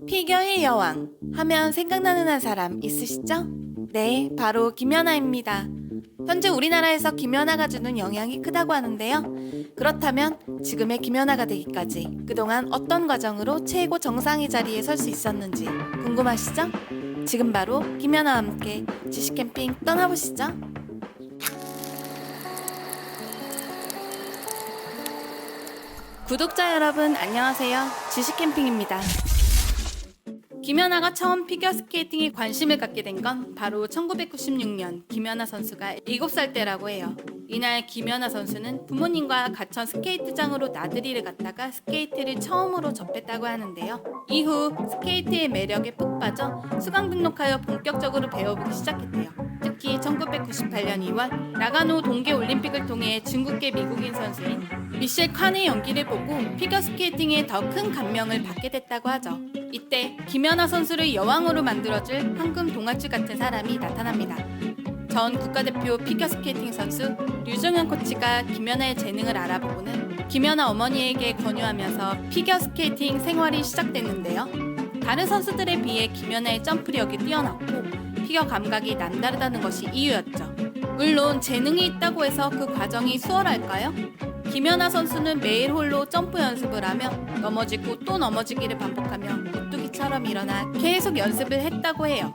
피겨의 여왕 하면 생각나는 한 사람 있으시죠? 네, 바로 김연아입니다. 현재 우리나라에서 김연아가 주는 영향이 크다고 하는데요. 그렇다면 지금의 김연아가 되기까지 그동안 어떤 과정으로 최고 정상의 자리에 설 수 있었는지 궁금하시죠? 지금 바로 김연아와 함께 지식캠핑 떠나보시죠. 구독자 여러분 안녕하세요. 지식캠핑입니다. 김연아가 처음 피겨스케이팅에 관심을 갖게 된 건 바로 1996년 김연아 선수가 7살 때라고 해요. 이날 김연아 선수는 부모님과 가천 스케이트장으로 나들이를 갔다가 스케이트를 처음으로 접했다고 하는데요. 이후 스케이트의 매력에 푹 빠져 수강 등록하여 본격적으로 배워보기 시작했대요. 특히 1998년 2월 나가노 동계올림픽을 통해 중국계 미국인 선수인 미셸 칸의 연기를 보고 피겨스케이팅에 더 큰 감명을 받게 됐다고 하죠. 이때 김연아 선수를 여왕으로 만들어줄 황금 동아줄 같은 사람이 나타납니다. 전 국가대표 피겨스케이팅 선수 류종현 코치가 김연아의 재능을 알아보고는 김연아 어머니에게 권유하면서 피겨스케이팅 생활이 시작됐는데요. 다른 선수들에 비해 김연아의 점프력이 뛰어났고 피겨 감각이 남다르다는 것이 이유였죠. 물론 재능이 있다고 해서 그 과정이 수월할까요? 김연아 선수는 매일 홀로 점프 연습을 하며 넘어지고 또 넘어지기를 반복하며 오뚜기처럼 일어나 계속 연습을 했다고 해요.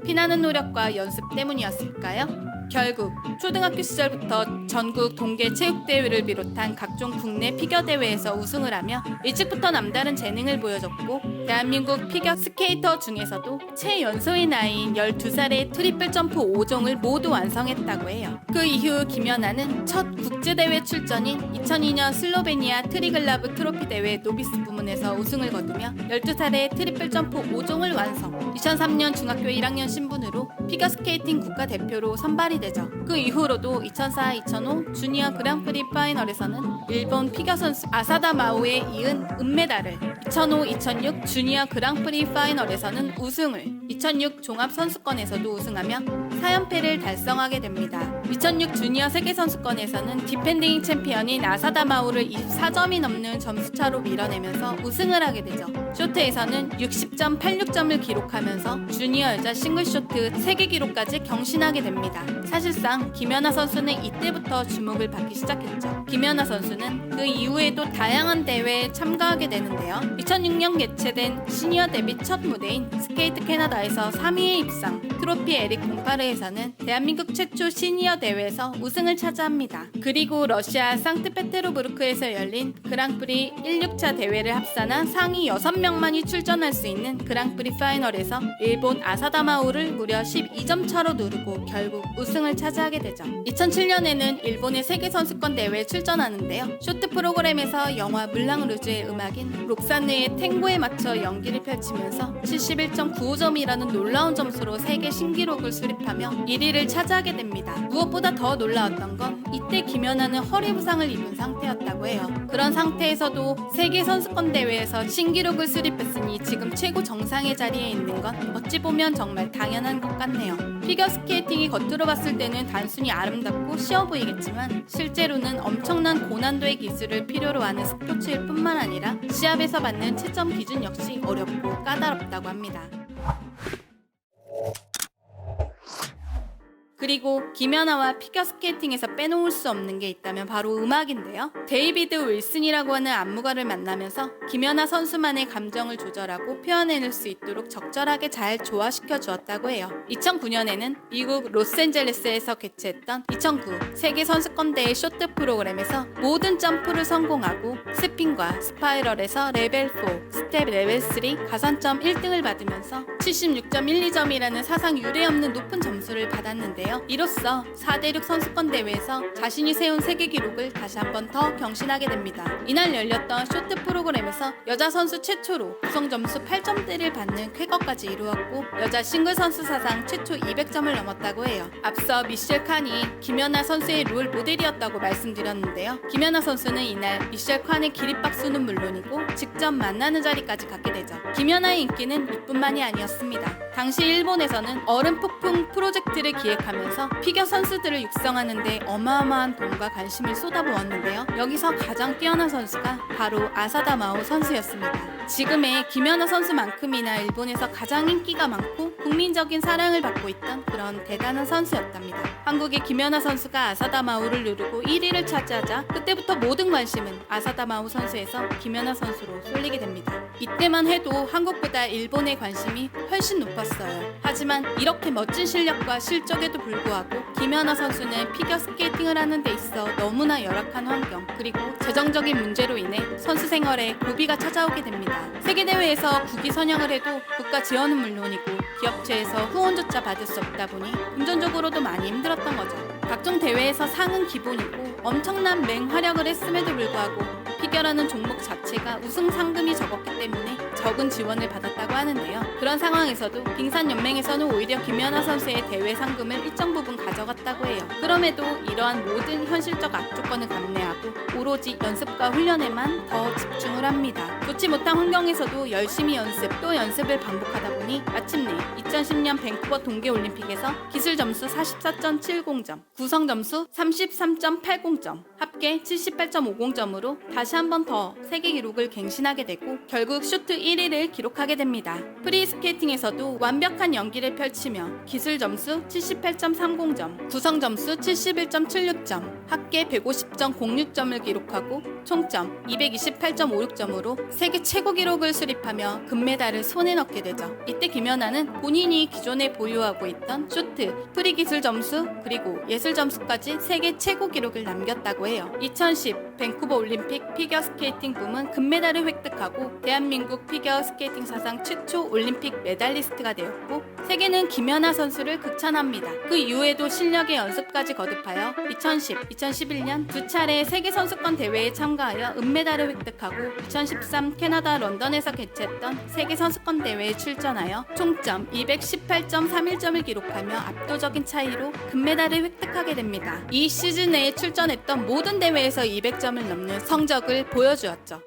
피나는 노력과 연습 때문이었을까요? 결국 초등학교 시절부터 전국 동계체육대회를 비롯한 각종 국내 피겨대회에서 우승을 하며 일찍부터 남다른 재능을 보여줬고 대한민국 피겨스케이터 중에서도 최연소의 나이인 12살의 트리플 점프 5종을 모두 완성했다고 해요. 그 이후 김연아는 첫 국제대회 출전인 2002년 슬로베니아 트리글라브 트로피 대회 노비스 부문에서 우승을 거두며 12살의 트리플 점프 5종을 완성. 2003년 중학교 1학년 신분으로 피겨스케이팅 국가대표로 선발이 되죠. 그 이후로도 2004, 2005 주니어 그랑프리 파이널에서는 일본 피겨 선수 아사다 마오에 이은 은메달을, 2005, 2006 주니어 그랑프리 파이널에서는 우승을, 2006 종합선수권에서도 우승하며 4연패를 달성하게 됩니다. 2006 주니어 세계선수권에서는 디펜딩 챔피언인 아사다 마오를 24점이 넘는 점수차로 밀어내면서 우승을 하게 되죠. 쇼트에서는 60.86점을 기록하면서 주니어 여자 싱글쇼트 세계 기록까지 경신하게 됩니다. 사실상 김연아 선수는 이때부터 주목을 받기 시작했죠. 김연아 선수는 그 이후에도 다양한 대회에 참가하게 되는데요. 2006년 개최된 시니어 데뷔 첫 무대인 스케이트 캐나다에서 3위에 입상, 트로피 에릭 공파르에서는 대한민국 최초 시니어 대회에서 우승을 차지합니다. 그리고 러시아 상트페테르부르크에서 열린 그랑프리 16차 대회를 합산한 상위 6명만이 출전할 수 있는 그랑프리 파이널에서 일본 아사다마오를 무려 12점 차로 누르고 결국 우승을 차지하게 되죠. 2007년에는 일본의 세계선수권 대회에 출전하는데요. 쇼트 프로그램에서 영화 물랑루즈의 음악인 록사느의 탱고에 맞춰 연기를 펼치면서 71.95점이라는 놀라운 점수로 세계 신기록을 수립하며 1위를 차지하게 됩니다. 무엇보다 더 놀라웠던 건 이때 김연아는 허리 부상을 입은 상태였다고 해요. 그런 상태에서도 세계선수권 대회에서 신기록을 수립했으니 지금 최고 정상의 자리에 있는 건 어찌 보면 정말 당연한 것 같네요. 피겨스케이팅이 겉으로 봤을 때는 단순히 아름답고 쉬워 보이겠지만 실제로는 엄청난 고난도의 기술을 필요로 하는 스포츠일 뿐만 아니라 시합에서 받는 채점 기준 역시 어렵고 까다롭다고 합니다. 그리고 김연아와 피겨스케이팅에서 빼놓을 수 없는 게 있다면 바로 음악인데요. 데이비드 윌슨이라고 하는 안무가를 만나면서 김연아 선수만의 감정을 조절하고 표현해낼 수 있도록 적절하게 잘 조화시켜 주었다고 해요. 2009년에는 미국 로스앤젤레스에서 개최했던 2009 세계선수권대회 쇼트 프로그램에서 모든 점프를 성공하고 스핀과 스파이럴에서 레벨 4, 스텝 레벨 3 가산점 1등을 받으면서 76.12점이라는 사상 유례없는 높은 점수를 받았는데요. 이로써 4대6 선수권 대회에서 자신이 세운 세계 기록을 다시 한번 더 경신하게 됩니다. 이날 열렸던 쇼트 프로그램에서 여자 선수 최초로 구성 점수 8점대를 받는 쾌거까지 이루었고 여자 싱글 선수 사상 최초 200점을 넘었다고 해요. 앞서 미셸 칸이 김연아 선수의 롤 모델이었다고 말씀드렸는데요. 김연아 선수는 이날 미셸 칸의 기립박수는 물론이고 직접 만나는 자리까지 갖게 되죠. 김연아의 인기는 이뿐만이 아니었습니다. 당시 일본에서는 얼음 폭풍 프로젝트를 기획하면서 피겨 선수들을 육성하는 데 어마어마한 돈과 관심을 쏟아부었는데요. 여기서 가장 뛰어난 선수가 바로 아사다 마오 선수였습니다. 지금의 김연아 선수만큼이나 일본에서 가장 인기가 많고 국민적인 사랑을 받고 있던 그런 대단한 선수였답니다. 한국의 김연아 선수가 아사다마오를 누르고 1위를 차지하자 그때부터 모든 관심은 아사다마오 선수에서 김연아 선수로 쏠리게 됩니다. 이때만 해도 한국보다 일본의 관심이 훨씬 높았어요. 하지만 이렇게 멋진 실력과 실적에도 불구하고 김연아 선수는 피겨스케이팅을 하는 데 있어 너무나 열악한 환경 그리고 재정적인 문제로 인해 선수 생활에 고비가 찾아오게 됩니다. 세계대회에서 국위 선양을 해도 국가 지원은 물론이고 기업체에서 후원조차 받을 수 없다 보니 금전적으로도 많이 힘들었던 거죠. 각종 대회에서 상은 기본이고 엄청난 맹활약을 했음에도 불구하고 피겨라는 종목 자체가 우승 상금이 적었기 때문에 적은 지원을 받았다고 하는데요. 그런 상황에서도 빙산연맹에서는 오히려 김연아 선수의 대회 상금을 일정 부분 가져갔다고 해요. 그럼에도 이러한 모든 현실적 악조건을 감내하고 오로지 연습과 훈련에만 더 집중을 합니다. 좋지 못한 환경에서도 열심히 연습 또 연습을 반복하다 보니 마침내 2010년 밴쿠버 동계올림픽에서 기술 점수 44.70점, 구성 점수 33.80점, 합계 78.50점으로 다시 한 번 더 세계 기록을 갱신하게 되고 결국 슈트 1위를 기록하게 됩니다. 프리스케이팅에서도 완벽한 연기를 펼치며 기술 점수 78.30점, 구성 점수 71.76점, 합계 150.06점을 기록하고 총점 228.56점으로 세계 최고 기록을 수립하며 금메달을 손에 넣게 되죠. 이때 김연아는 본인이 기존에 보유하고 있던 쇼트, 프리 기술 점수 그리고 예술 점수까지 세계 최고 기록을 남겼다고 해요. 2010 밴쿠버 올림픽 피겨스케이팅 부문 금메달을 획득하고 대한민국 피겨스케이팅 사상 최초 올림픽 메달리스트가 되었고 세계는 김연아 선수를 극찬합니다. 그 이후에도 실력의 연습까지 거듭하여 2010, 2011년 두 차례 세계선수권 대회에 참가하여 은메달을 획득하고 2013 캐나다 런던에서 개최했던 세계선수권 대회에 출전하여 총점 218.31점을 기록하며 압도적인 차이로 금메달을 획득하게 됩니다. 이 시즌에 출전했던 모든 대회에서 200점을 넘는 성적을 보여주었죠.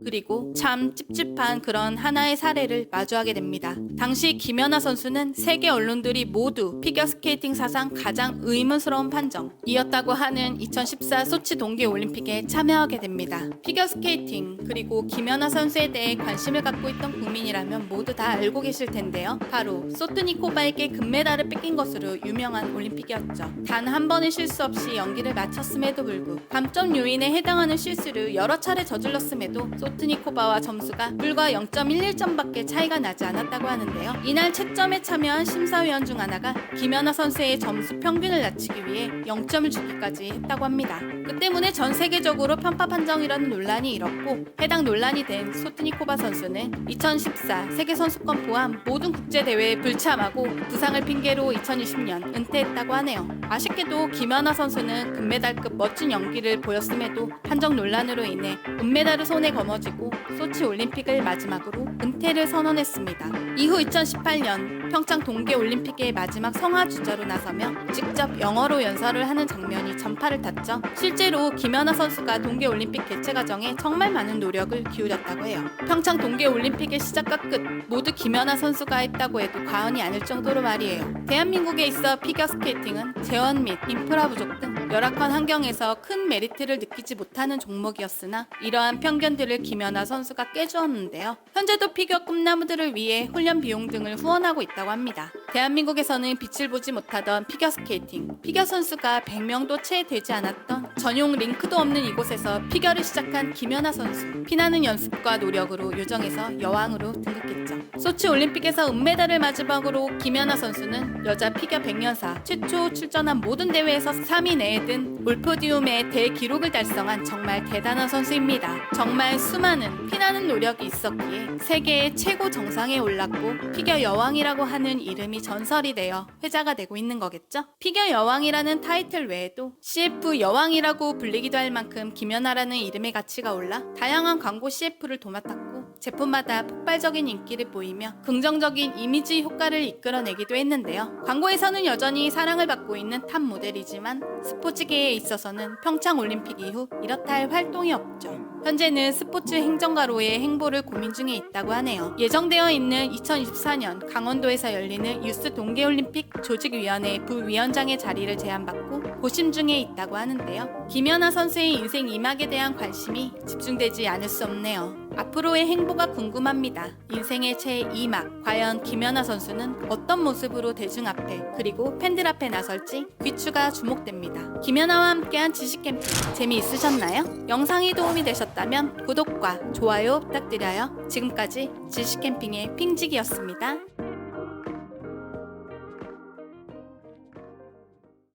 그리고 참 찝찝한 그런 하나의 사례를 마주하게 됩니다. 당시 김연아 선수는 세계 언론들이 모두 피겨스케이팅 사상 가장 의문스러운 판정이었다고 하는 2014 소치 동계올림픽에 참여하게 됩니다. 피겨스케이팅 그리고 김연아 선수에 대해 관심을 갖고 있던 국민이라면 모두 다 알고 계실 텐데요. 바로 소트니코바에게 금메달을 뺏긴 것으로 유명한 올림픽이었죠. 단 한 번의 실수 없이 연기를 마쳤음에도 불구하고 감점 요인에 해당하는 실수를 여러 차례 저질렀음에도 소트니코바와 점수가 불과 0.11점밖에 차이가 나지 않았다고 하는데요. 이날 채점에 참여한 심사위원 중 하나가 김연아 선수의 점수 평균을 낮추기 위해 0점을 주기까지 했다고 합니다. 그 때문에 전 세계적으로 편파 판정이라는 논란이 일었고 해당 논란이 된 소트니코바 선수는 2014 세계선수권 포함 모든 국제대회에 불참하고 부상을 핑계로 2020년 은퇴했다고 하네요. 아쉽게도 김연아 선수는 금메달급 멋진 연기를 보였음에도 판정 논란으로 인해 은메달을 손에 거머쥐고 소치 올림픽을 마지막으로 은퇴를 선언했습니다. 이후 2018년 평창 동계올림픽의 마지막 성화 주자로 나서며 직접 영어로 연설을 하는 장면이 전파를 탔죠. 실제로 김연아 선수가 동계올림픽 개최 과정에 정말 많은 노력을 기울였다고 해요. 평창 동계올림픽의 시작과 끝 모두 김연아 선수가 했다고 해도 과언이 아닐 정도로 말이에요. 대한민국에 있어 피겨스케이팅은 재원 및 인프라 부족 등 열악한 환경에서 큰 메리트를 느끼지 못하는 종목이었으나 이러한 편견들을 김연아 선수가 깨주었는데요. 현재도 피겨 꿈나무들을 위해 훈련 비용 등을 후원하고 있다고 합니다. 대한민국에서는 빛을 보지 못하던 피겨스케이팅, 피겨 선수가 100명도 채 되지 않았던 전용 링크도 없는 이곳에서 피겨를 시작한 김연아 선수. 피나는 연습과 노력으로 요정에서 여왕으로 등극했죠. 소치 올림픽에서 은메달을 마지막으로 김연아 선수는 여자 피겨 100년사 최초 출전한 모든 대회에서 3위 내에 든 올포디움의 대기록을 달성한 정말 대단한 선수입니다. 정말 수많은 피나는 노력이 있었기에 세계의 최고 정상에 올랐고 피겨 여왕이라고 하는 이름이 전설이 되어 회자가 되고 있는 거겠죠? 피겨 여왕이라는 타이틀 외에도 CF 여왕이라고 불리기도 할 만큼 김연아라는 이름의 가치가 올라 다양한 광고 CF를 도맡았고 제품마다 폭발적인 인기를 보이며 긍정적인 이미지 효과를 이끌어내기도 했는데요. 광고에서는 여전히 사랑을 받고 있는 탑 모델이지만 스포츠계에 있어서는 평창 올림픽 이후 이렇다 할 활동이 없죠. 현재는 스포츠 행정가로의 행보를 고민 중에 있다고 하네요. 예정되어 있는 2024년 강원도에서 열리는 유스 동계올림픽 조직위원회 부위원장의 자리를 제안받고 고심 중에 있다고 하는데요. 김연아 선수의 인생 2막에 대한 관심이 집중되지 않을 수 없네요. 앞으로의 행보가 궁금합니다. 인생의 제2막, 과연 김연아 선수는 어떤 모습으로 대중 앞에 그리고 팬들 앞에 나설지 귀추가 주목됩니다. 김연아와 함께한 지식캠핑 재미있으셨나요? 영상이 도움이 되셨다면 구독과 좋아요 부탁드려요. 지금까지 지식캠핑의 핑직이었습니다.